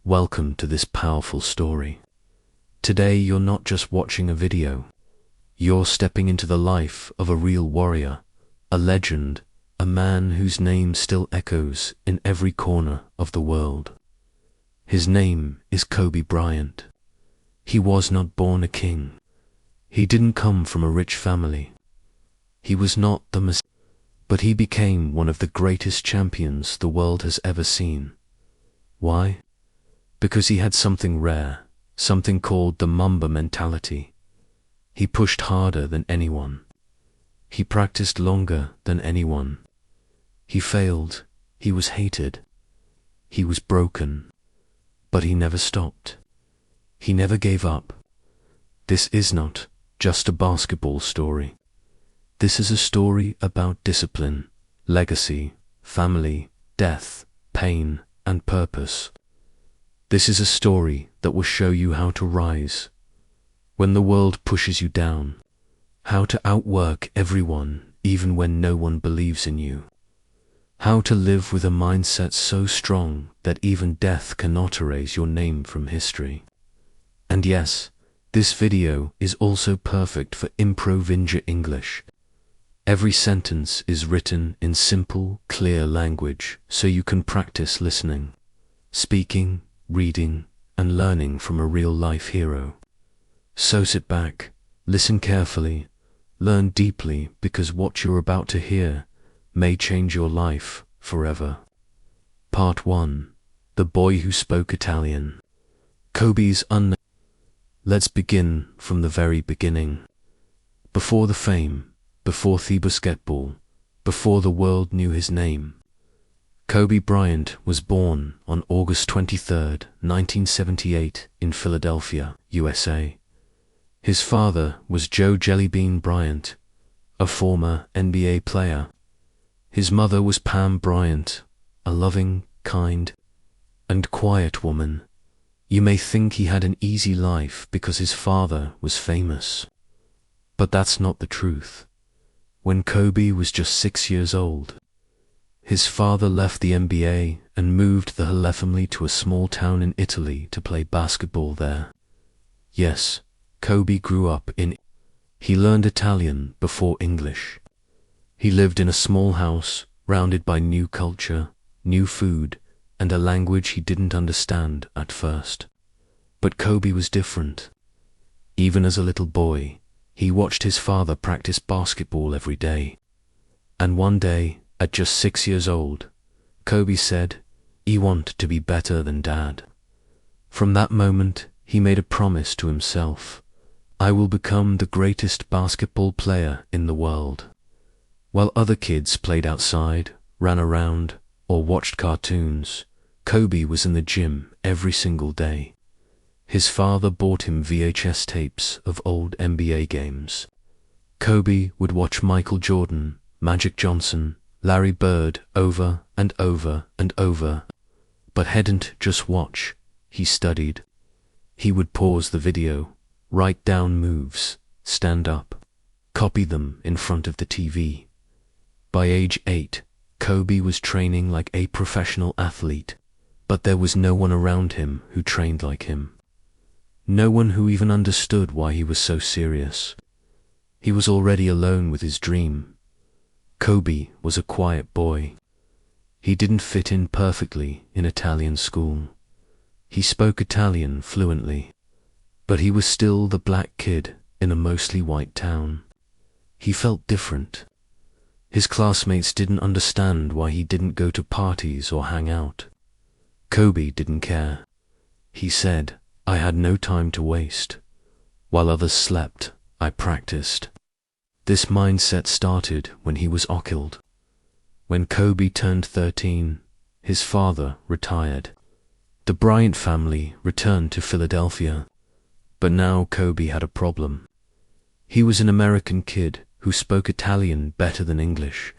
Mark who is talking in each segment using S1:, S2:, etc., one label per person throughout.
S1: welcome to this powerful story. Today you're not just watching a video, you're stepping into the life of a real warrior, a legend, a man whose name still echoes in every corner of the world. His name is Kobe Bryant. He was not born a king. He didn't come from a rich family. He was not the Messiah, but he became one of the greatest champions the world has ever seen. Why? Because he had something rare, something called the Mamba Mentality. He pushed harder than anyone. He practiced longer than anyone. He failed. He was hated. He was broken. But he never stopped. He never gave up. This is not just a basketball story. This is a story about discipline, legacy, family, death, pain, and purpose. This is a story that will show you how to rise when the world pushes you down, how to outwork everyone even when no one believes in you, how to live with a mindset so strong that even death cannot erase your name from history. And yes, this video is also perfect for Improve English. Every sentence is written in simple, clear language so you can practice listening, speaking, reading, and learning from a real-life hero. So sit back, listen carefully, learn deeply, because what you're about to hear may change your life forever. Part 1. The Boy Who Spoke Italian. Kobe's unknown. Let's begin from the very beginning. Before the fame, before the basketball, before the world knew his name, Kobe Bryant was born on August 23, 1978 in Philadelphia, USA. His father was Joe Jellybean Bryant, a former NBA player. His mother was Pam Bryant, a loving, kind, and quiet woman. You may think he had an easy life because his father was famous. But that's not the truth. When Kobe was just 6 years old, his father left the NBA and moved the whole family to a small town in Italy to play basketball there. Yes, Kobe grew up in. He learned Italian before English. He lived in a small house, surrounded by new culture, new food, and a language he didn't understand at first. But Kobe was different. Even as a little boy, he watched his father practice basketball every day. And one day, at just 6 years old, Kobe said, "I want to be better than Dad." From that moment, he made a promise to himself: "I will become the greatest basketball player in the world." While other kids played outside, ran around, or watched cartoons, Kobe was in the gym every single day. His father bought him VHS tapes of old NBA games. Kobe would watch Michael Jordan, Magic Johnson, Larry Bird over and over and over. But he didn't just watch, he studied. He would pause the video, write down moves, stand up, copy them in front of the TV. By age 8, Kobe was training like a professional athlete, but there was no one around him who trained like him. No one who even understood why he was so serious. He was already alone with his dream. Kobe was a quiet boy. He didn't fit in perfectly in Italian school. He spoke Italian fluently, but he was still the black kid in a mostly white town. He felt different. His classmates didn't understand why he didn't go to parties or hang out. Kobe didn't care. He said, "I had no time to waste. While others slept, I practiced." This mindset started when he was occult. When Kobe turned 13, his father retired. The Bryant family returned to Philadelphia, but now Kobe had a problem. He was an American kid who spoke Italian better than English.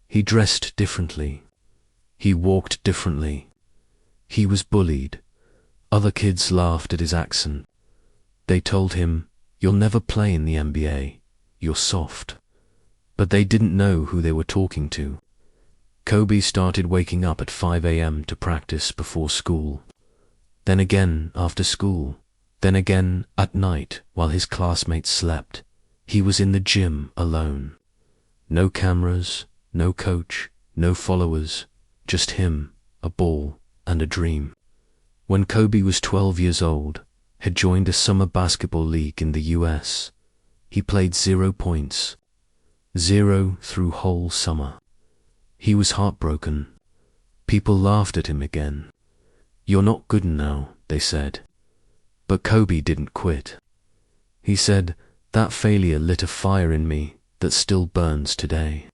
S1: He dressed differently. He walked differently. He was bullied. Other kids laughed at his accent. They told him, "You'll never play in the NBA. You're soft." But they didn't know who they were talking to. Kobe started waking up at 5 a.m. to practice before school. then again after school, then again at night while his classmates slept. He was in the gym alone. No cameras, no coach, no followers, just him, a ball, and a dream. When Kobe was 12 years old, had joined a summer basketball league in the US. He played 0 points. 0 through whole summer. He was heartbroken. People laughed at him again. "You're not good now," they said. But Kobe didn't quit. He said, "That failure lit a fire in me that still burns today."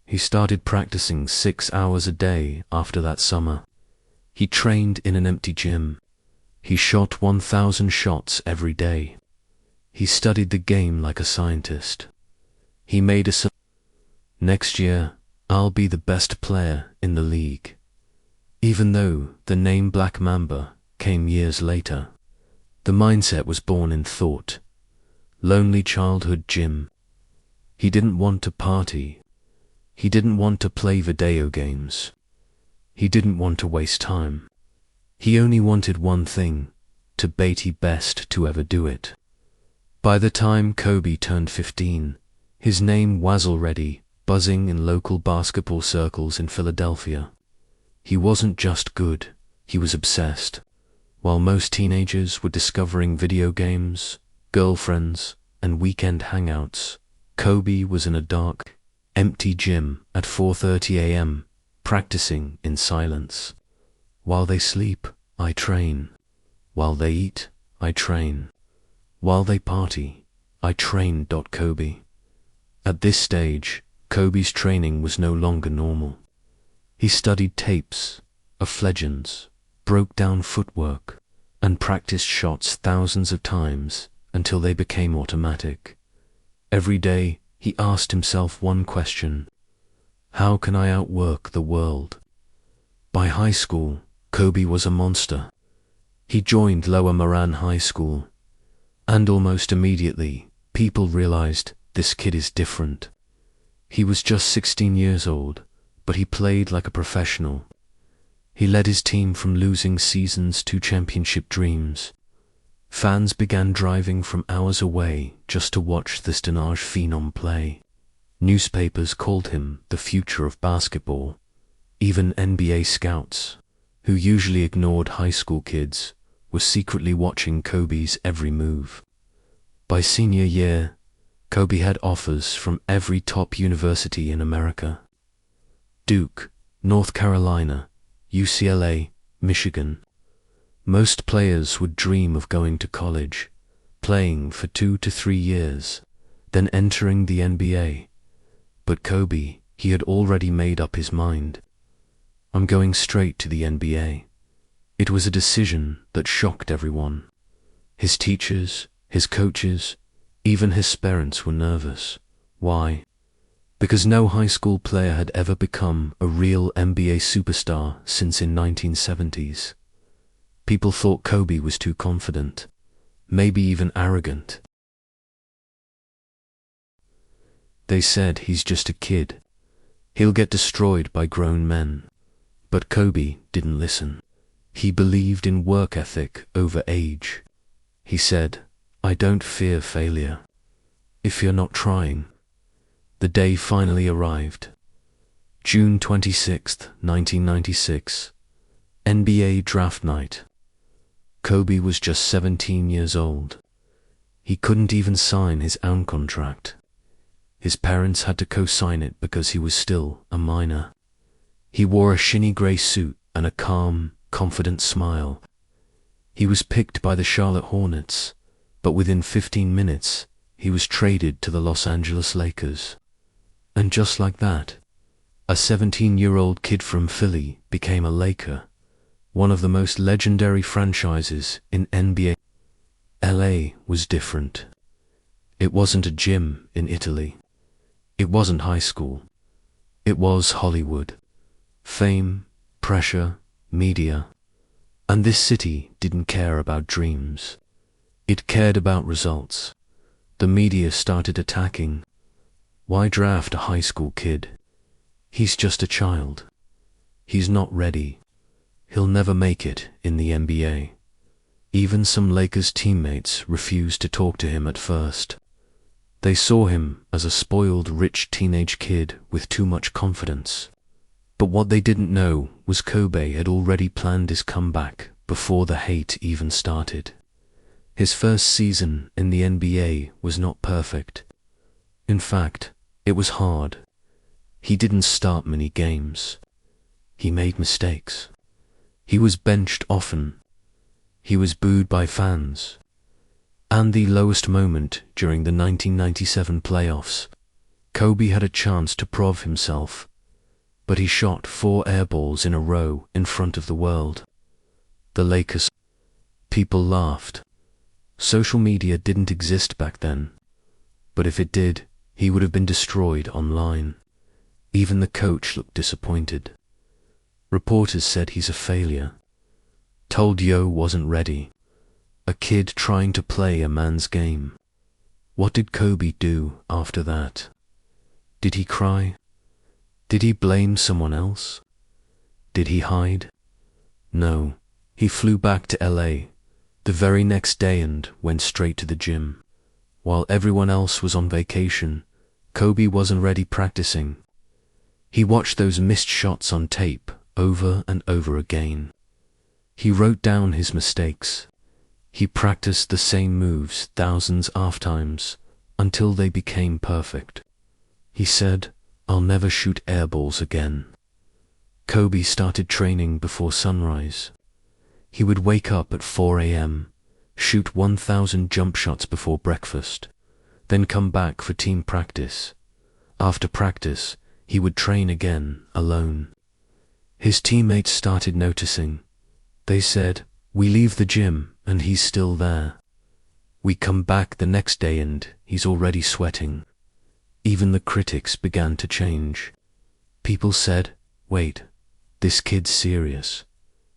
S1: He started practicing 6 hours a day after that summer. He trained in an empty gym. He shot 1,000 shots every day. He studied the game like a scientist. He made a next year, I'll be the best player in the league. Even though the name Black Mamba came years later, the mindset was born in thought. Lonely childhood gym. He didn't want to party. He didn't want to play video games. He didn't want to waste time. He only wanted one thing, to be the best to ever do it. By the time Kobe turned 15, his name was already buzzing in local basketball circles in Philadelphia. He wasn't just good, he was obsessed. While most teenagers were discovering video games, girlfriends, and weekend hangouts, Kobe was in a dark, empty gym at 4:30 a.m., practicing in silence. While they sleep, I train. While they eat, I train. While they party, I train. Kobe. At this stage, Kobe's training was no longer normal. He studied tapes of legends, broke down footwork, and practiced shots thousands of times until they became automatic. Every day, he asked himself one question: how can I outwork the world? By high school, Kobe was a monster. He joined Lower Moran High School, and almost immediately, people realized this kid is different. He was just 16 years old, but he played like a professional. He led his team from losing seasons to championship dreams. Fans began driving from hours away just to watch this teenage phenom play. Newspapers called him the future of basketball. Even NBA scouts, who usually ignored high school kids, were secretly watching Kobe's every move. By senior year, Kobe had offers from every top university in America: Duke, North Carolina, UCLA, Michigan. Most players would dream of going to college, playing for 2 to 3 years, then entering the NBA. But Kobe, he had already made up his mind. I'm going straight to the NBA. It was a decision that shocked everyone. His teachers, his coaches, even his parents were nervous. Why? Because no high school player had ever become a real NBA superstar since in 1970s. People thought Kobe was too confident, maybe even arrogant. They said he's just a kid. He'll get destroyed by grown men. But Kobe didn't listen. He believed in work ethic over age. He said, I don't fear failure. If you're not trying. The day finally arrived. June 26, 1996. NBA draft night. Kobe was just 17 years old. He couldn't even sign his own contract. His parents had to co-sign it because he was still a minor. He wore a shiny grey suit and a calm, confident smile. He was picked by the Charlotte Hornets, but within 15 minutes, he was traded to the Los Angeles Lakers. And just like that, a 17-year-old kid from Philly became a Laker, one of the most legendary franchises in NBA. LA was different. It wasn't a gym in Italy. It wasn't high school. It was Hollywood. Fame, pressure, media. And this city didn't care about dreams. It cared about results. The media started attacking. Why draft a high school kid? He's just a child. He's not ready. he'll never make it in the NBA. Even some Lakers teammates refused to talk to him at first. They saw him as a spoiled, rich teenage kid with too much confidence. But what they didn't know was Kobe had already planned his comeback before the hate even started. His first season in the NBA was not perfect. In fact, it was hard. He didn't start many games. He made mistakes. He was benched often. He was booed by fans. And the lowest moment during the 1997 playoffs, Kobe had a chance to prove himself, but he shot 4 air balls in a row in front of the world. The Lakers. People laughed. Social media didn't exist back then, but if it did, he would have been destroyed online. Even the coach looked disappointed. Reporters said he's a failure. Told Yo wasn't ready. A kid trying to play a man's game. What did Kobe do after that? Did he cry? Did he blame someone else? Did he hide? No, he flew back to LA the very next day and went straight to the gym. While everyone else was on vacation, Kobe wasn't ready practicing. He watched those missed shots on tape over and over again. He wrote down his mistakes. He practiced the same moves thousands of times until they became perfect. He said, "I'll never shoot air balls again." Kobe started training before sunrise. He would wake up at 4 a.m., shoot 1,000 jump shots before breakfast, then come back for team practice. After practice, he would train again, alone. His teammates started noticing. They said, "We leave the gym and he's still there. We come back the next day and he's already sweating." Even the critics began to change. People said, "Wait, this kid's serious.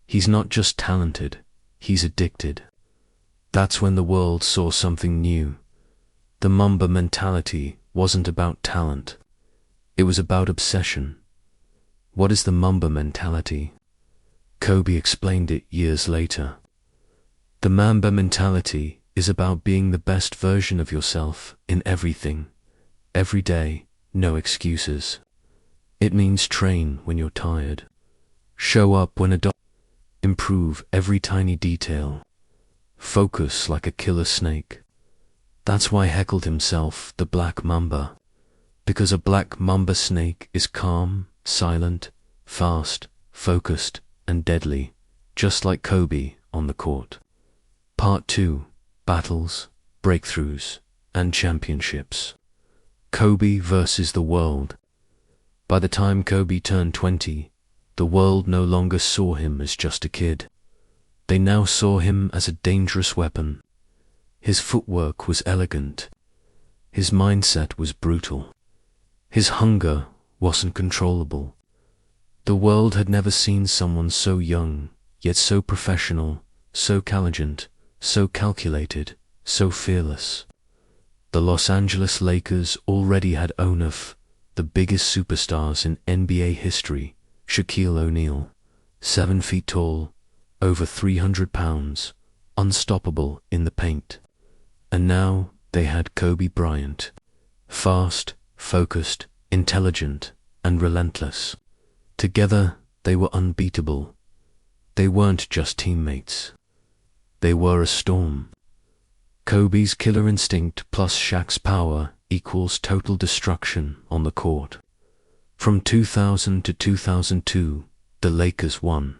S1: He's not just talented, he's addicted." That's when the world saw something new. The Mamba mentality wasn't about talent. It was about obsession. What is the Mamba mentality? Kobe explained it years later. The Mamba mentality is about being the best version of yourself in everything, every day, no excuses. It means train when you're tired, show up when improve every tiny detail, focus like a killer snake. That's why he called himself the Black Mamba, because a black mamba snake is calm, silent, fast, focused, and deadly, just like Kobe on the court. Part 2: Battles, Breakthroughs, and Championships. Kobe versus the world. By the time Kobe turned 20, the world no longer saw him as just a kid. They now saw him as a dangerous weapon. His footwork was elegant. His mindset was brutal. His hunger wasn't controllable. The world had never seen someone so young, yet so professional, so intelligent, so calculated, so fearless. The Los Angeles Lakers already had enough, the biggest superstars in NBA history, Shaquille O'Neal, 7 feet tall, over 300 pounds, unstoppable in the paint. And now they had Kobe Bryant, fast, focused, intelligent, and relentless. Together, they were unbeatable. They weren't just teammates. They were a storm. Kobe's killer instinct plus Shaq's power equals total destruction on the court. From 2000 to 2002, the Lakers won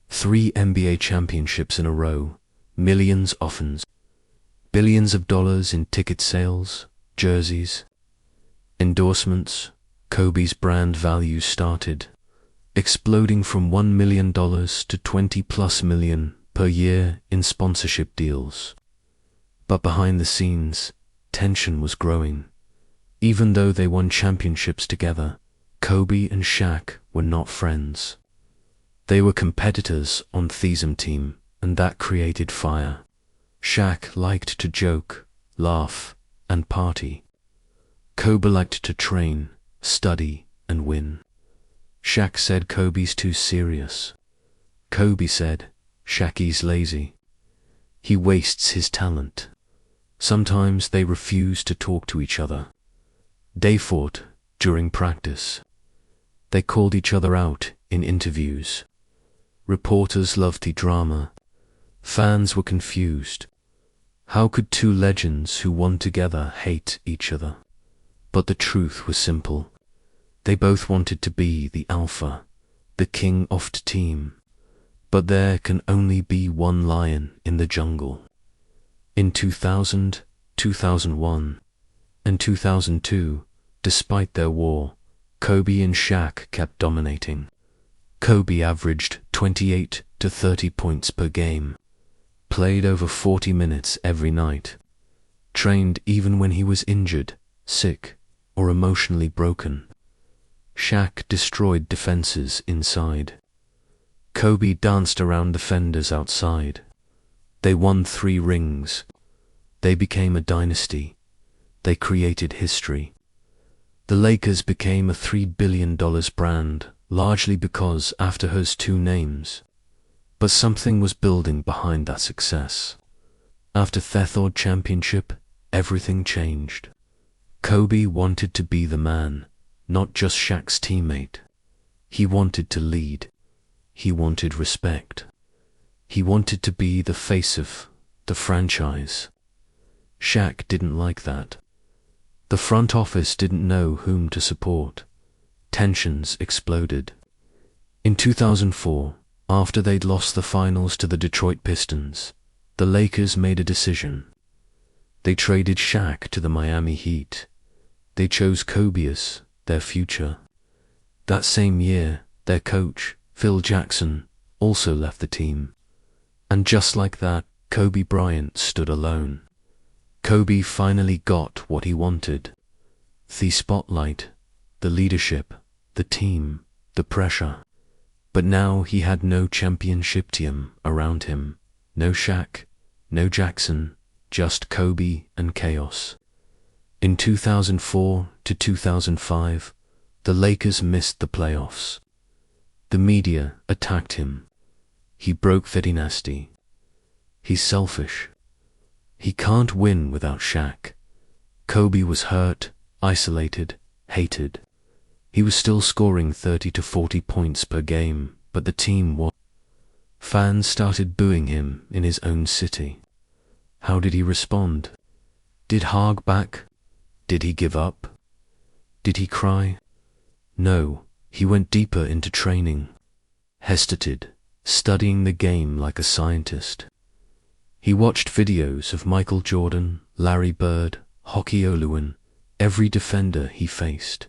S1: 3 NBA championships in a row, millions offers, billions of dollars in ticket sales, jerseys, endorsements. Kobe's brand value started exploding from $1 million to $20+ million per year in sponsorship deals. But behind the scenes, tension was growing. Even though they won championships together, Kobe and Shaq were not friends. They were competitors on the team, and that created fire. Shaq liked to joke, laugh, and party. Kobe liked to train, study, and win. Shaq said Kobe's too serious. Kobe said, "Shaq's lazy. He wastes his talent." Sometimes they refused to talk to each other. They fought during practice. They called each other out in interviews. Reporters loved the drama. Fans were confused. How could two legends who won together hate each other? But the truth was simple. They both wanted to be the alpha, the king of the team. But there can only be one lion in the jungle. In 2000, 2001, and 2002, despite their war, Kobe and Shaq kept dominating. Kobe averaged 28 to 30 points per game, played over 40 minutes every night, trained even when he was injured, sick, or emotionally broken. Shaq destroyed defenses inside. Kobe danced around defenders outside. They won 3 rings. They became a dynasty. They created history. The Lakers became a $3 billion brand, largely because after his 2 names. But something was building behind that success. After their 3rd championship, everything changed. Kobe wanted to be the man, not just Shaq's teammate. He wanted to lead. He wanted respect. He wanted to be the face of the franchise. Shaq didn't like that. The front office didn't know whom to support. Tensions exploded. In 2004, after they'd lost the finals to the Detroit Pistons, the Lakers made a decision. They traded Shaq to the Miami Heat. They chose Kobe as their future. That same year, their coach, Phil Jackson, also left the team. And just like that, Kobe Bryant stood alone. Kobe finally got what he wanted. The spotlight, the leadership, the team, the pressure. But now he had no championship team around him. No Shaq, no Jackson, just Kobe and chaos. In 2004 to 2005, the Lakers missed the playoffs. The media attacked him. He broke the dynasty. He's selfish. He can't win without Shaq. Kobe was hurt, isolated, hated. He was still scoring 30 to 40 points per game, but the team was. Fans started booing him in his own city. How did he respond? Did Harg back? Did he give up? Did he cry? No, he went deeper into training. Hesitated, studying the game like a scientist. He watched videos of Michael Jordan, Larry Bird, Hockey Oluwan, every defender he faced.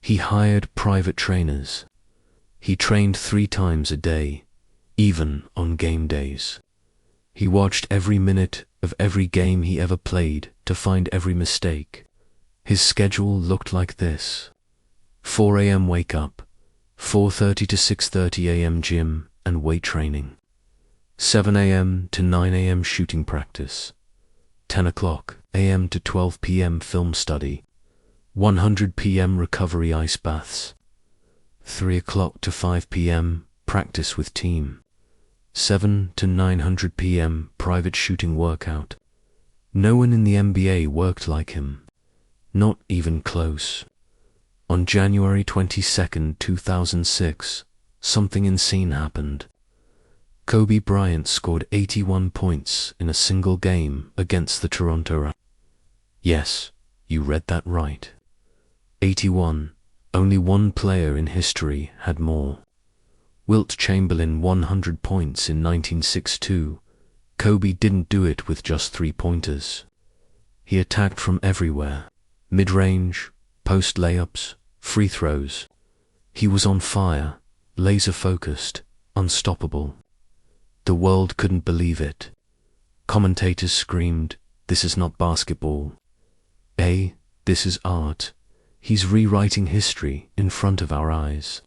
S1: He hired private trainers. He trained 3 times a day, even on game days. He watched every minute of every game he ever played to find every mistake. His schedule looked like this: 4 a.m. wake up, 4:30 to 6:30 a.m. gym and weight training, 7 a.m. to 9 a.m. shooting practice, 10 o'clock a.m. to 12 p.m. film study, 100 p.m. recovery ice baths, 3 o'clock to 5 p.m. practice with team, 7 to 900 p.m. private shooting workout. No one in the NBA worked like him. Not even close. On January 22, 2006, something insane happened. Kobe Bryant scored 81 points in a single game against the Toronto Raptors. Yes, you read that right. 81. Only one player in history had more. Wilt Chamberlain 100 points in 1962. Kobe didn't do it with just 3-pointers. He attacked from everywhere. Mid-range, post layups, free throws. He was on fire, laser-focused, unstoppable. The world couldn't believe it. Commentators screamed, "This is not basketball. This is art. He's rewriting history in front of our eyes."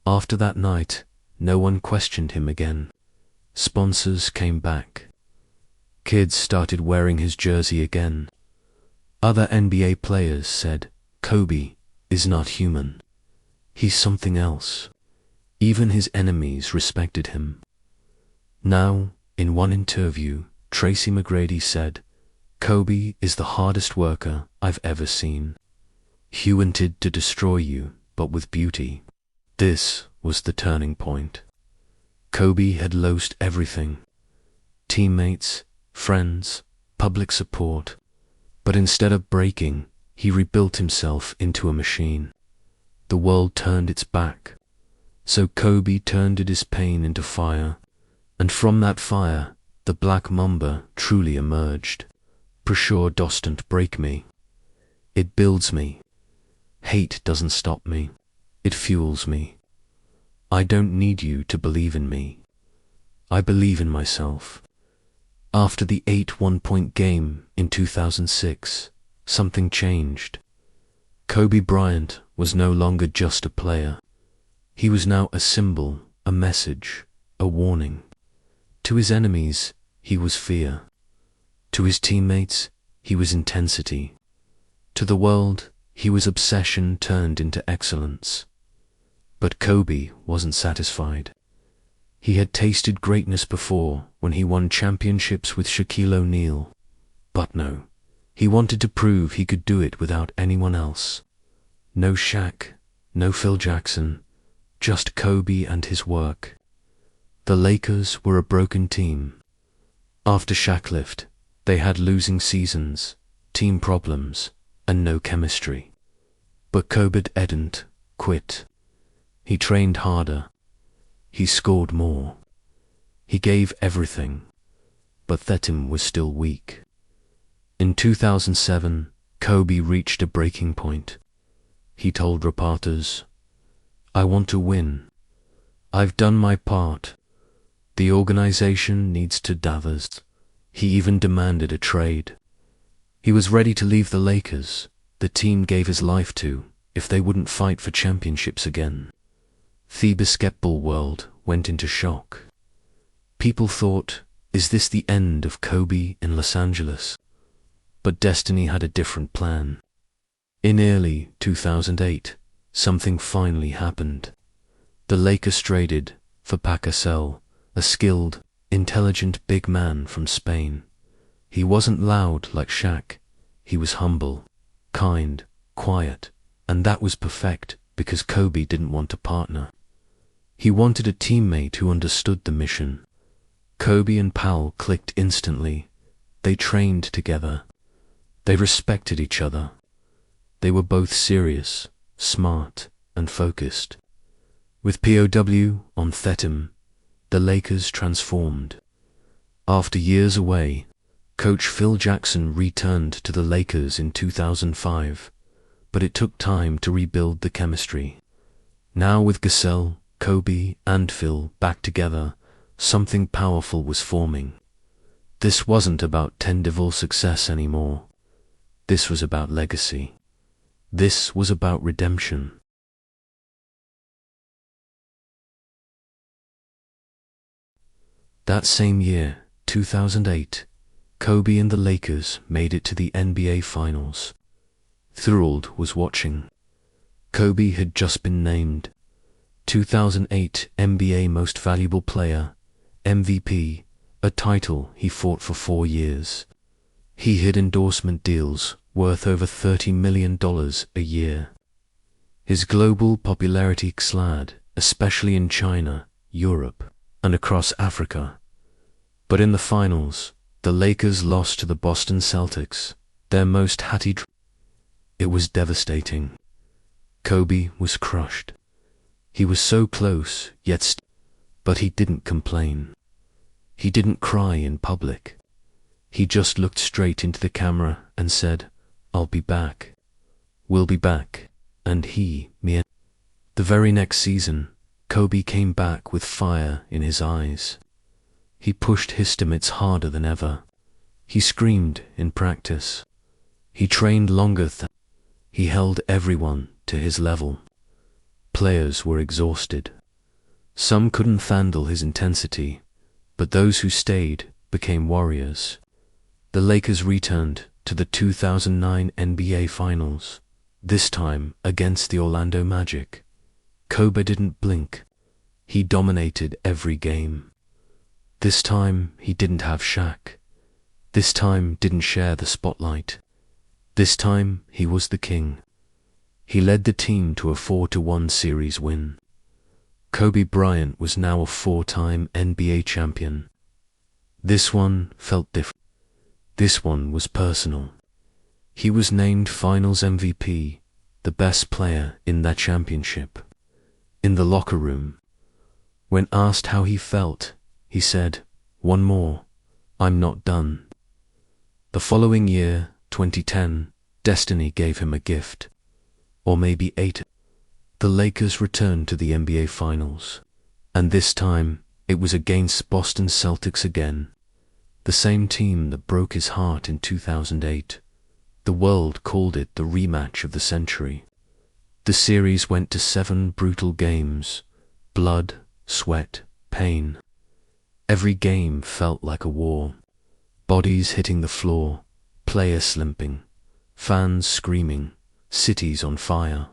S1: After that night, no one questioned him again. Sponsors came back. Kids started wearing his jersey again. Other NBA players said, "Kobe is not human. He's something else. Even his enemies respected him. Now, in one interview, Tracy McGrady said, "Kobe is the hardest worker I've ever seen. He wanted to destroy you, but with beauty." This was the turning point. Kobe had lost everything: teammates, friends, public support. But instead of breaking, he rebuilt himself into a machine. The world turned its back. So Kobe turned his pain into fire, and from that fire, the Black Mamba truly emerged. "Pressure doesn't break me. It builds me. Hate doesn't stop me. It fuels me. I don't need you to believe in me. I believe in myself." After the 8 one-point game in 2006, something changed. Kobe Bryant was no longer just a player. He was now a symbol, a message, a warning. To his enemies, he was fear. To his teammates, he was intensity. To the world, he was obsession turned into excellence. But Kobe wasn't satisfied. He had tasted greatness before when he won championships with Shaquille O'Neal. But no, he wanted to prove he could do it without anyone else. No Shaq, no Phil Jackson, just Kobe and his work. The Lakers were a broken team. After Shaq left, they had losing seasons, team problems, and no chemistry. But Kobe didn't quit. He trained harder. He scored more. He gave everything. But that team was still weak. In 2007, Kobe reached a breaking point. He told reporters, "I want to win. I've done my part. The organization needs to Davos." He even demanded a trade. He was ready to leave the Lakers, the team gave his life to, if they wouldn't fight for championships again. The basketball world went into shock. People thought, is this the end of Kobe in Los Angeles? But destiny had a different plan. In early 2008, something finally happened. The Lakers traded for Pacasel, a skilled, intelligent big man from Spain. He wasn't loud like Shaq. He was humble, kind, quiet, and that was perfect because Kobe didn't want a partner. He wanted a teammate who understood the mission. Kobe and Powell clicked instantly. They trained together. They respected each other. They were both serious, smart, and focused. With POW on Thetem, the Lakers transformed. After years away, coach Phil Jackson returned to the Lakers in 2005, but it took time to rebuild the chemistry. Now with Gasol, Kobe, and Phil back together, something powerful was forming. This wasn't about tendival success anymore. This was about legacy. This was about redemption. That same year, 2008, Kobe and the Lakers made it to the NBA Finals. The world was watching. Kobe had just been named 2008 NBA Most Valuable Player, MVP, a title he fought for 4 years. He had endorsement deals worth over $30 million a year. His global popularity exploded, especially in China, Europe, and across Africa. But in the finals, the Lakers lost to the Boston Celtics, their most hated. It was devastating. Kobe was crushed. He was so close, but he didn't complain. He didn't cry in public. He just looked straight into the camera and said, "I'll be back. We'll be back." And me. The very next season, Kobe came back with fire in his eyes. He pushed his limits harder than ever. He screamed in practice. He trained longer. He held everyone to his level. Players were exhausted. Some couldn't handle his intensity, but those who stayed became warriors. The Lakers returned to the 2009 NBA Finals, this time against the Orlando Magic. Kobe didn't blink. He dominated every game. This time, he didn't have Shaq. This time, didn't share the spotlight. This time, he was the king. He led the team to a 4-1 series win. Kobe Bryant was now a 4-time NBA champion. This one felt different. This one was personal. He was named Finals MVP, the best player in that championship. In the locker room, when asked how he felt, he said, "One more, I'm not done." The following year, 2010, destiny gave him a gift. Or maybe 8. The Lakers returned to the NBA Finals. And this time, it was against Boston Celtics again. The same team that broke his heart in 2008. The world called it the rematch of the century. The series went to 7 brutal games. Blood, sweat, pain. Every game felt like a war. Bodies hitting the floor, players limping, fans screaming, cities on fire.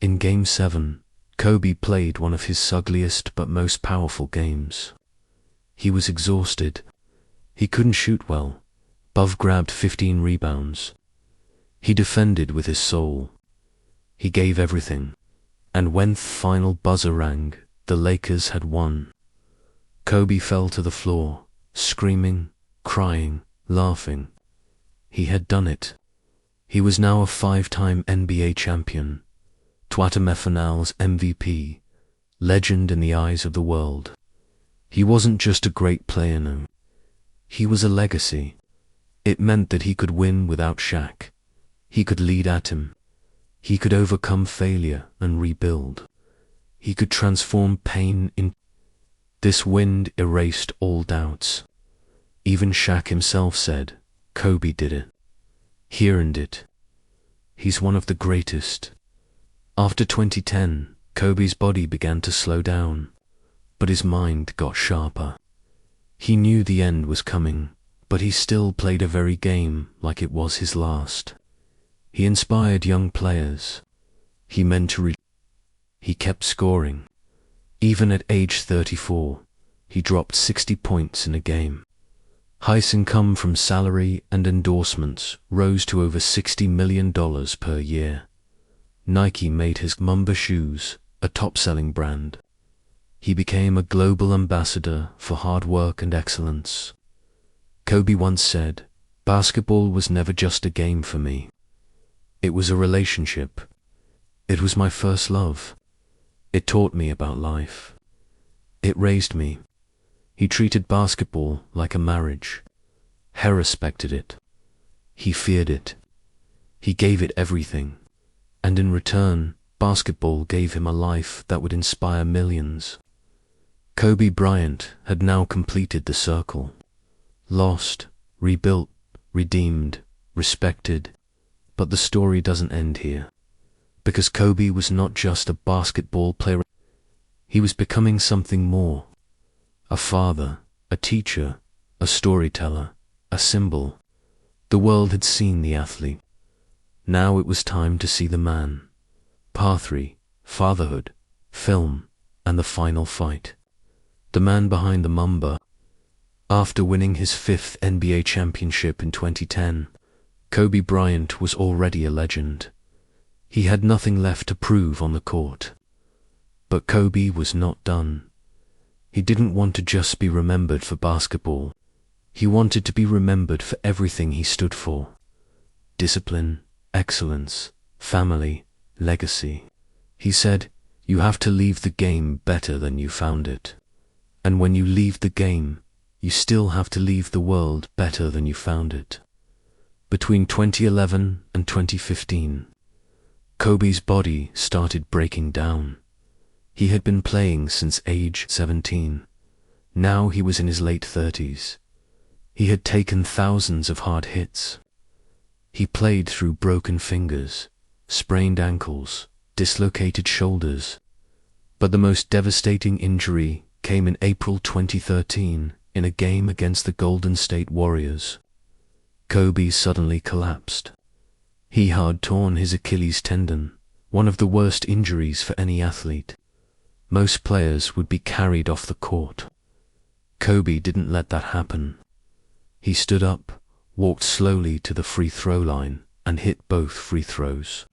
S1: In Game 7, Kobe played one of his ugliest but most powerful games. He was exhausted. He couldn't shoot well. Bove grabbed 15 rebounds. He defended with his soul. He gave everything. And when the final buzzer rang, the Lakers had won. Kobe fell to the floor, screaming, crying, laughing. He had done it. He was now a 5-time NBA champion, Finals MVP, legend in the eyes of the world. He wasn't just a great player, no. He was a legacy. It meant that he could win without Shaq. He could lead at him. He could overcome failure and rebuild. He could transform pain in. This win erased all doubts. Even Shaq himself said, "Kobe did it. He earned it. He's one of the greatest." After 2010, Kobe's body began to slow down, but his mind got sharper. He knew the end was coming, but he still played a very game like it was his last. He inspired young players. He mentored. He kept scoring. Even at age 34, he dropped 60 points in a game. His income from salary and endorsements rose to over $60 million per year. Nike made his Mamba shoes a top-selling brand. He became a global ambassador for hard work and excellence. Kobe once said, "Basketball was never just a game for me. It was a relationship. It was my first love. It taught me about life. It raised me." He treated basketball like a marriage. He respected it. He feared it. He gave it everything. And in return, basketball gave him a life that would inspire millions. Kobe Bryant had now completed the circle. Lost, rebuilt, redeemed, respected. But the story doesn't end here. Because Kobe was not just a basketball player. He was becoming something more. A father, a teacher, a storyteller, a symbol. The world had seen the athlete. Now it was time to see the man. Part 3, Fatherhood, Film, and the Final Fight. The man behind the Mamba. After winning his 5th NBA championship in 2010, Kobe Bryant was already a legend. He had nothing left to prove on the court. But Kobe was not done. He didn't want to just be remembered for basketball. He wanted to be remembered for everything he stood for. Discipline, excellence, family, legacy. He said, "You have to leave the game better than you found it. And when you leave the game, you still have to leave the world better than you found it." Between 2011 and 2015, Kobe's body started breaking down. He had been playing since age 17. Now he was in his late 30s. He had taken thousands of hard hits. He played through broken fingers, sprained ankles, dislocated shoulders. But the most devastating injury came in April 2013 in a game against the Golden State Warriors. Kobe suddenly collapsed. He had torn his Achilles tendon, one of the worst injuries for any athlete. most players would be carried off the court. Kobe didn't let that happen. He stood up, walked slowly to the free throw line, and hit both free throws.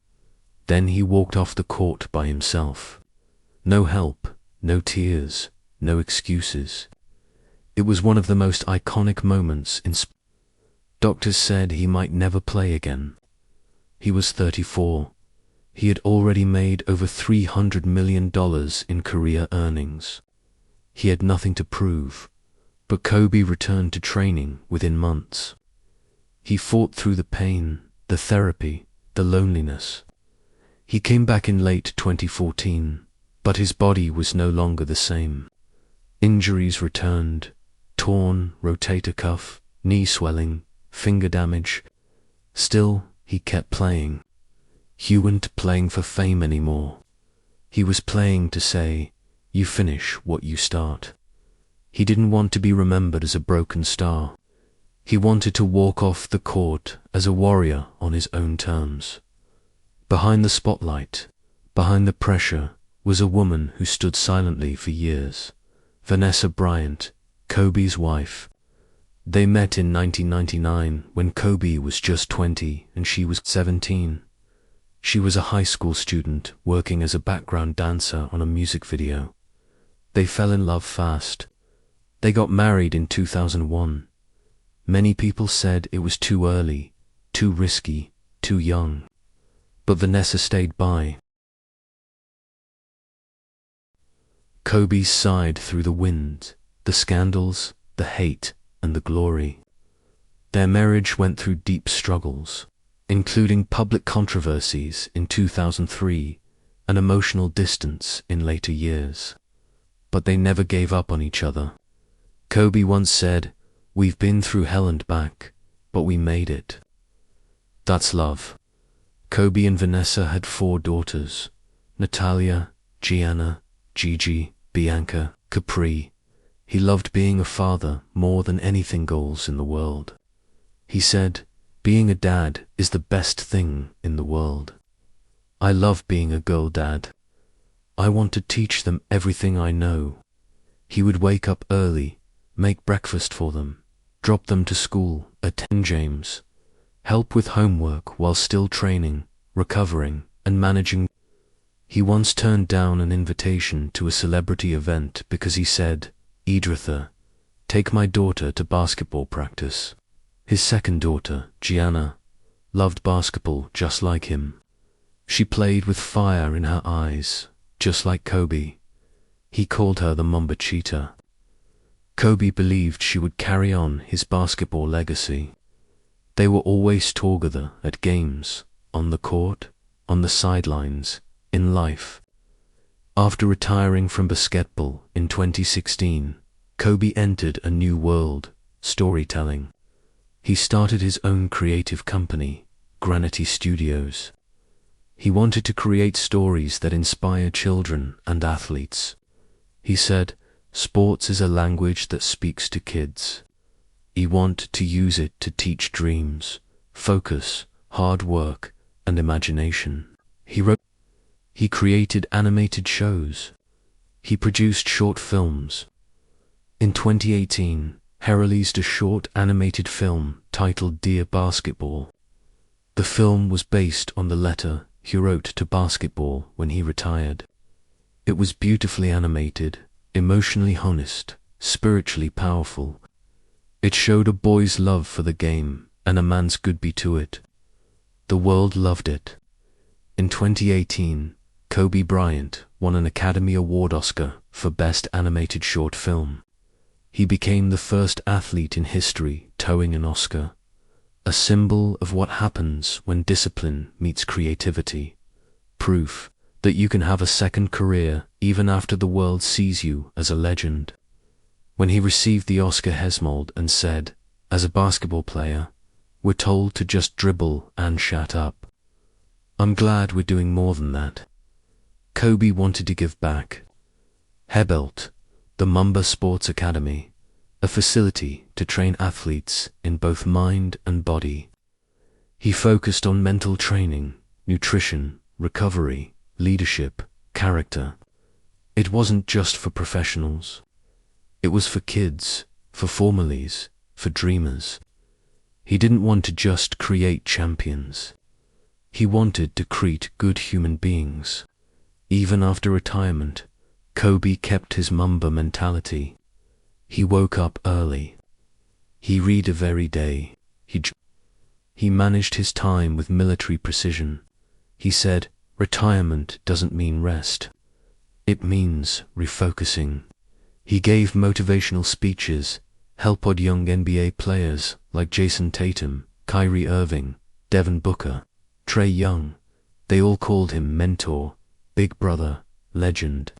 S1: Then he walked off the court by himself. No help, no tears, no excuses. It was one of the most iconic moments in sports. Doctors said he might never play again. He was 34. He had already made over $300 million in career earnings. He had nothing to prove, but Kobe returned to training within months. He fought through the pain, the therapy, the loneliness. He came back in late 2014, but his body was no longer the same. Injuries returned, torn rotator cuff, knee swelling, finger damage. Still, he kept playing. He wasn't playing for fame anymore. He was playing to say, you finish what you start. He didn't want to be remembered as a broken star. He wanted to walk off the court as a warrior on his own terms. Behind the spotlight, behind the pressure, was a woman who stood silently for years. Vanessa Bryant, Kobe's wife. They met in 1999 when Kobe was just 20 and she was 17. She was a high school student working as a background dancer on a music video. They fell in love fast. They got married in 2001. Many people said it was too early, too risky, too young. But Vanessa stayed by. Kobe sighed through the wind, the scandals, the hate, and the glory. Their marriage went through deep struggles, including public controversies in 2003 and emotional distance in later years. But they never gave up on each other. Kobe once said, "We've been through hell and back, but we made it." That's love. Kobe and Vanessa had 4 daughters: Natalia, Gianna, Gigi, Bianca, Capri. He loved being a father more than anything else in the world. He said, "Being a dad is the best thing in the world. I love being a girl dad. I want to teach them everything I know." He would wake up early, make breakfast for them, drop them to school, attend games, help with homework while still training, recovering, and managing. He once turned down an invitation to a celebrity event because he said, "Edritha, take my daughter to basketball practice." His second daughter, Gianna, loved basketball just like him. She played with fire in her eyes, just like Kobe. He called her the Mamba Cheetah. Kobe believed she would carry on his basketball legacy. They were always together at games, on the court, on the sidelines, in life. After retiring from basketball in 2016, Kobe entered a new world, storytelling. He started his own creative company, Granity Studios. He wanted to create stories that inspire children and athletes. He said, "Sports is a language that speaks to kids. I want to use it to teach dreams, focus, hard work, and imagination." He created animated shows. He produced short films. In 2018, he released a short animated film titled Dear Basketball. The film was based on the letter he wrote to basketball when he retired. It was beautifully animated, emotionally honest, spiritually powerful. It showed a boy's love for the game and a man's goodbye to it. The world loved it. In 2018, Kobe Bryant won an Academy Award Oscar for Best Animated Short Film. He became the first athlete in history towing an Oscar, a symbol of what happens when discipline meets creativity, proof that you can have a second career even after the world sees you as a legend. When he received the Oscar Hesmold and said, "As a basketball player, we're told to just dribble and shut up. I'm glad we're doing more than that." Kobe wanted to give back. He built the Mamba Sports Academy, a facility to train athletes in both mind and body. He focused on mental training, nutrition, recovery, leadership, character. It wasn't just for professionals. It was for kids, for formalies, for dreamers. He didn't want to just create champions. He wanted to create good human beings. Even after retirement, Kobe kept his Mamba mentality. He woke up early. He read every day. He managed his time with military precision. He said, retirement doesn't mean rest. It means refocusing. He gave motivational speeches, helped young NBA players like Jason Tatum, Kyrie Irving, Devin Booker, Trae Young. They all called him mentor, big brother, legend.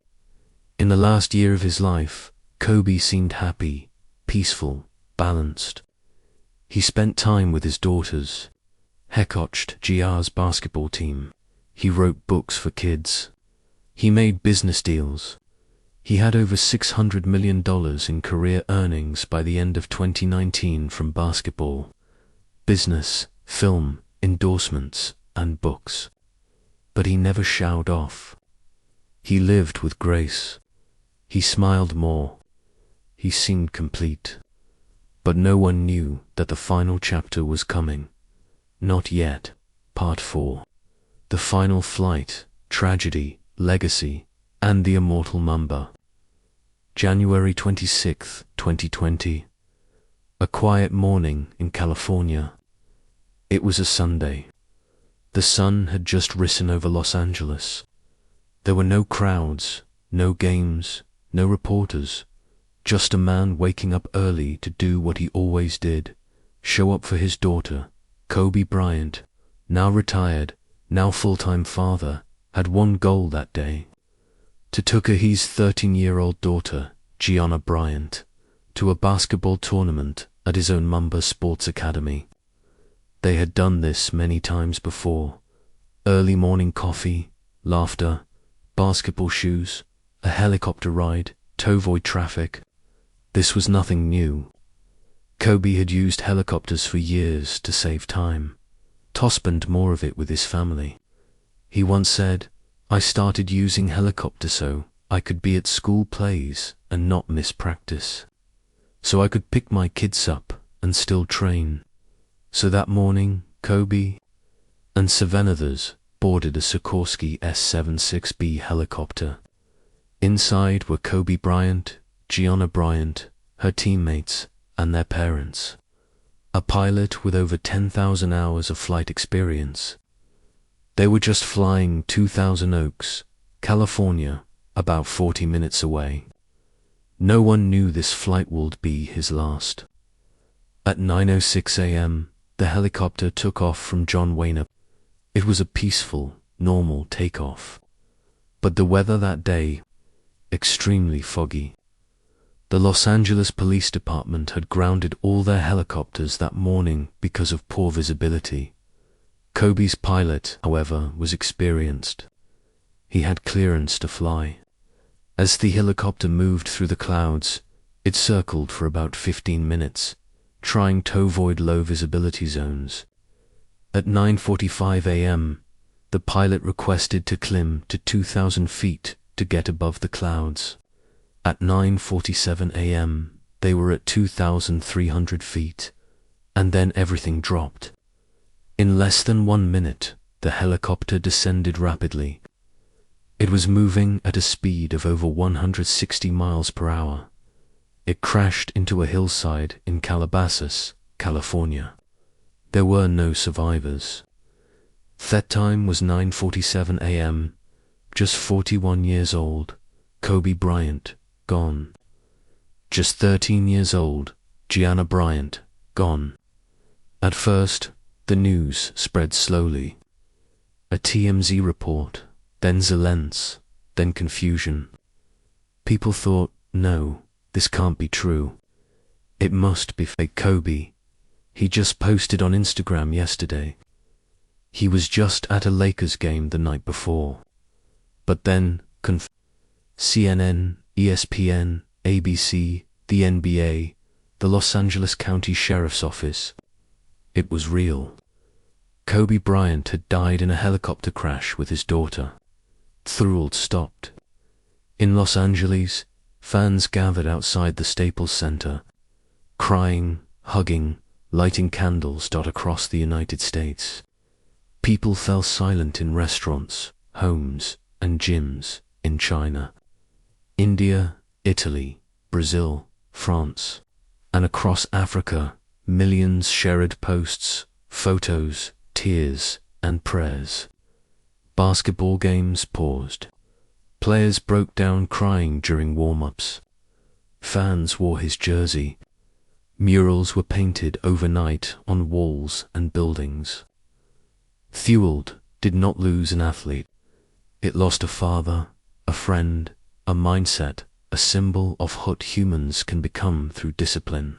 S1: In the last year of his life, Kobe seemed happy, peaceful, balanced. He spent time with his daughters. He coached GR's basketball team. He wrote books for kids. He made business deals. He had over $600 million in career earnings by the end of 2019 from basketball, business, film, endorsements, and books. But he never showed off. He lived with grace. He smiled more. He seemed complete. But no one knew that the final chapter was coming. Not yet. Part 4. The final flight, tragedy, legacy, and the immortal Mamba. January 26, 2020. A quiet morning in California. It was a Sunday. The sun had just risen over Los Angeles. There were no crowds, no games, no reporters. Just a man waking up early to do what he always did, show up for his daughter. Kobe Bryant, now retired, now full-time father, had one goal that day: to take his 13-year-old daughter, Gianna Bryant, to a basketball tournament at his own Mamba Sports Academy. They had done this many times before. Early morning coffee, laughter, basketball shoes, a helicopter ride, to avoid traffic. This was nothing new. Kobe had used helicopters for years to save time, to spend more of it with his family. He once said, "I started using helicopter so I could be at school plays and not miss practice. So I could pick my kids up and still train." So that morning, Kobe and 7 others boarded a Sikorsky S-76B helicopter. Inside were Kobe Bryant, Gianna Bryant, her teammates, and their parents. A pilot with over 10,000 hours of flight experience. They were just flying 2,000 Oaks, California, about 40 minutes away. No one knew this flight would be his last. At 9:06 a.m., the helicopter took off from John Wayne. It was a peaceful, normal takeoff. But the weather that day, extremely foggy. The Los Angeles Police Department had grounded all their helicopters that morning because of poor visibility. Kobe's pilot, however, was experienced. He had clearance to fly. As the helicopter moved through the clouds, it circled for about 15 minutes, trying to avoid low visibility zones. At 9:45 a.m., the pilot requested to climb to 2,000 feet to get above the clouds. At 9:47 a.m., they were at 2,300 feet, and then everything dropped. In less than 1 minute, the helicopter descended rapidly. It was moving at a speed of over 160 miles per hour. It crashed into a hillside in Calabasas, California. There were no survivors. That time was 9:47 a.m., just 41 years old, Kobe Bryant, gone. Just 13 years old, Gianna Bryant, gone. At first, the news spread slowly. A TMZ report, then silence, then confusion. People thought, no, this can't be true. It must be fake. Kobe. He just posted on Instagram yesterday. He was just at a Lakers game the night before. But then, CNN, ESPN, ABC, the NBA, the Los Angeles County Sheriff's Office. It was real. Kobe Bryant had died in a helicopter crash with his daughter. The world stopped. In Los Angeles, fans gathered outside the Staples Center, crying, hugging, lighting candles. Across the United States, people fell silent in restaurants, homes, and gyms in China, India, Italy, Brazil, France, and across Africa, millions shared posts, photos, tears, and prayers. Basketball games paused. Players broke down crying during warm-ups. Fans wore his jersey. Murals were painted overnight on walls and buildings. Fueled did not lose an athlete. It lost a father, a friend, a mindset, a symbol of what humans can become through discipline.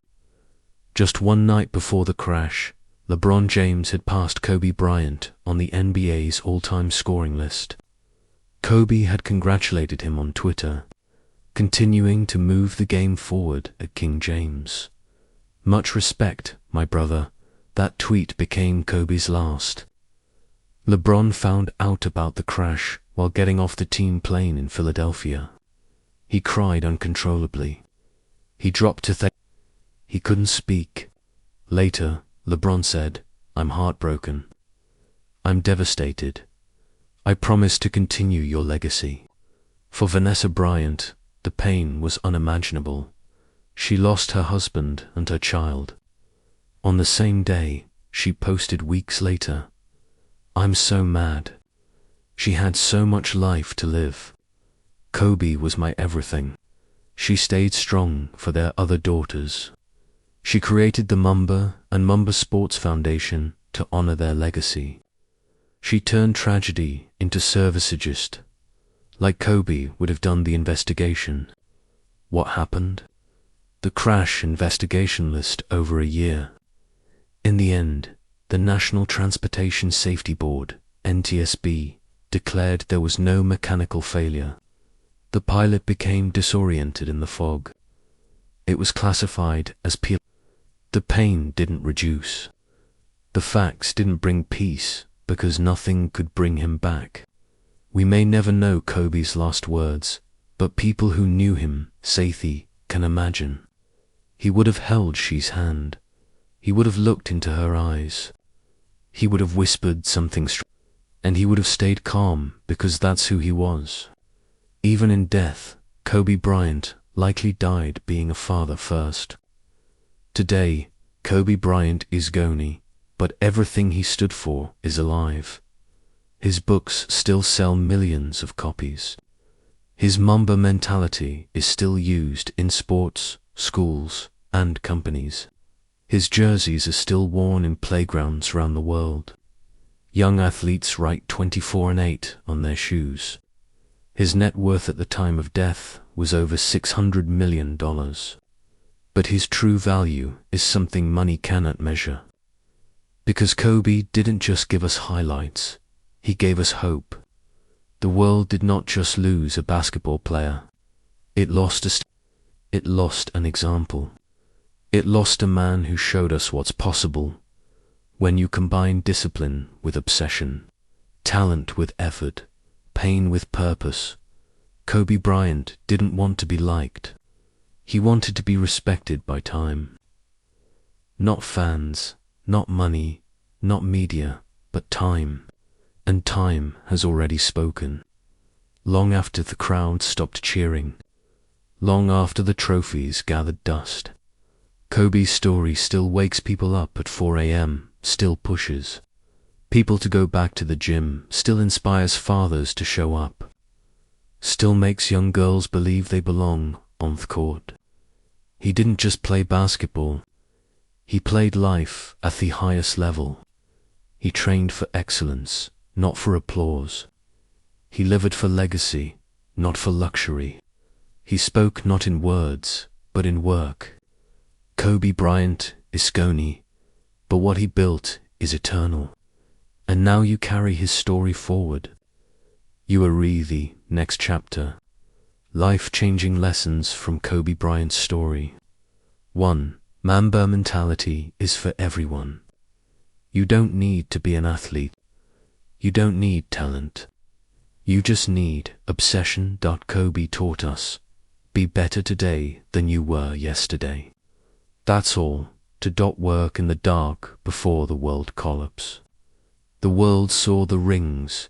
S1: Just one night before the crash, LeBron James had passed Kobe Bryant on the NBA's all-time scoring list. Kobe had congratulated him on Twitter, continuing to move the game forward at King James. Much respect, my brother. That tweet became Kobe's last. LeBron found out about the crash while getting off the team plane in Philadelphia. He cried uncontrollably. He dropped to he couldn't speak. Later, LeBron said, "I'm heartbroken. I'm devastated. I promise to continue your legacy." For Vanessa Bryant, the pain was unimaginable. She lost her husband and her child. On the same day, she posted weeks later, "I'm so mad. She had so much life to live. Kobe was my everything." She stayed strong for their other daughters. She created the Mamba and Mamba Sports Foundation to honor their legacy. She turned tragedy into service, just like Kobe would have done the investigation. What happened? The crash investigation list over a year. In the end, the National Transportation Safety Board, NTSB, declared there was no mechanical failure. The pilot became disoriented in the fog. It was classified as P. The pain didn't reduce. The facts didn't bring peace because nothing could bring him back. We may never know Kobe's last words, but people who knew him, Sathi, can imagine. He would have held She's hand. He would have looked into her eyes. He would have whispered something and he would have stayed calm because that's who he was. Even in death, Kobe Bryant likely died being a father first. Today, Kobe Bryant is gone, but everything he stood for is alive. His books still sell millions of copies. His Mamba mentality is still used in sports, schools, and companies. His jerseys are still worn in playgrounds around the world. Young athletes write 24 and 8 on their shoes. His net worth at the time of death was over $600 million. But his true value is something money cannot measure. Because Kobe didn't just give us highlights, he gave us hope. The world did not just lose a basketball player. It lost an example. It lost a man who showed us what's possible when you combine discipline with obsession, talent with effort, pain with purpose. Kobe Bryant didn't want to be liked. He wanted to be respected by time. Not fans, not money, not media, but time. And time has already spoken. Long after the crowd stopped cheering, long after the trophies gathered dust, Kobe's story still wakes people up at 4 a.m., still pushes people to go back to the gym, still inspires fathers to show up, still makes young girls believe they belong on the court. He didn't just play basketball. He played life at the highest level. He trained for excellence, not for applause. He lived for legacy, not for luxury. He spoke not in words, but in work. Kobe Bryant is gone, but what he built is eternal. And now you carry his story forward. You are the next chapter. Life-changing lessons from Kobe Bryant's story. 1. Mamba mentality is for everyone. You don't need to be an athlete. You don't need talent. You just need obsession. Kobe taught us, be better today than you were yesterday. That's all. To work in the dark before the world collapse. The world saw the rings.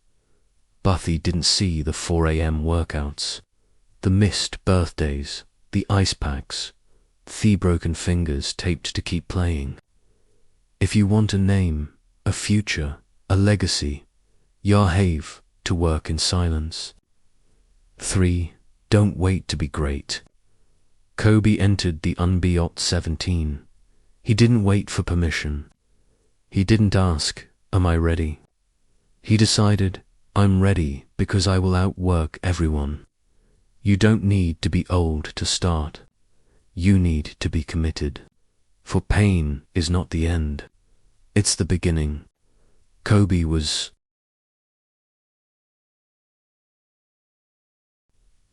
S1: Buffy didn't see the 4 a.m. workouts, the missed birthdays, the ice packs, the broken fingers taped to keep playing. If you want a name, a future, a legacy, Yahave, to work in silence. 3. Don't wait to be great. Kobe entered the NBA at 17. He didn't wait for permission. He didn't ask, am I ready? He decided, I'm ready because I will outwork everyone. You don't need to be old to start. You need to be committed. For pain is not the end. It's the beginning. Kobe was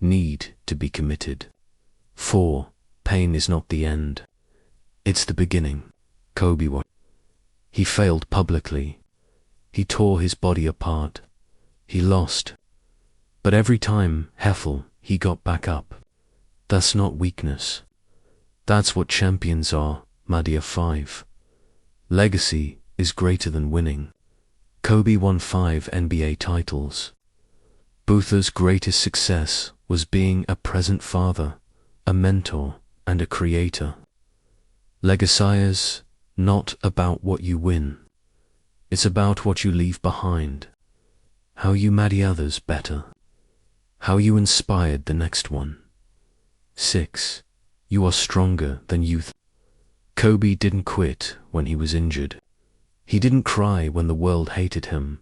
S1: need to be committed. 4. Pain is not the end. It's the beginning. Kobe was. He failed publicly. He tore his body apart. He lost. But every time, he got back up. That's not weakness. That's what champions are. Madea 5. Legacy is greater than winning. Kobe won 5 NBA titles. Butha's greatest success was being a present father, a mentor, and a creator. Legacy is not about what you win. It's about what you leave behind. How you made others better. How you inspired the next one. 6. You are stronger than youth. Kobe didn't quit when he was injured. He didn't cry when the world hated him.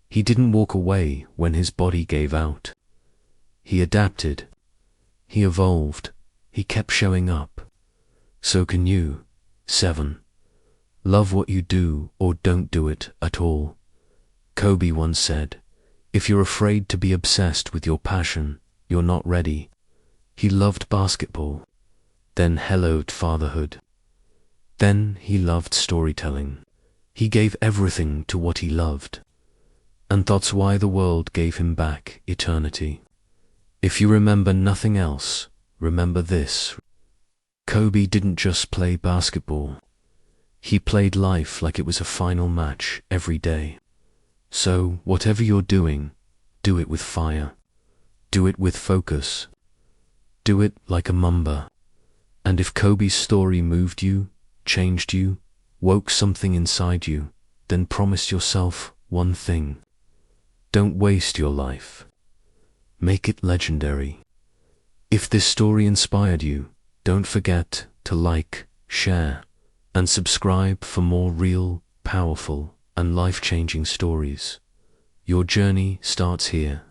S1: He didn't walk away when his body gave out. He adapted. He evolved. He kept showing up. So can you. 7. Love what you do or don't do it at all. Kobe once said, if you're afraid to be obsessed with your passion, you're not ready. He loved basketball. Then hellowed fatherhood. Then he loved storytelling. He gave everything to what he loved. And that's why the world gave him back eternity. If you remember nothing else, remember this. Kobe didn't just play basketball. He played life like it was a final match every day. So, whatever you're doing, do it with fire. Do it with focus. Do it like a Mamba. And if Kobe's story moved you, changed you, woke something inside you, then promise yourself one thing. Don't waste your life. Make it legendary. If this story inspired you, don't forget to like, share, and subscribe for more real, powerful, and life-changing stories. Your journey starts here.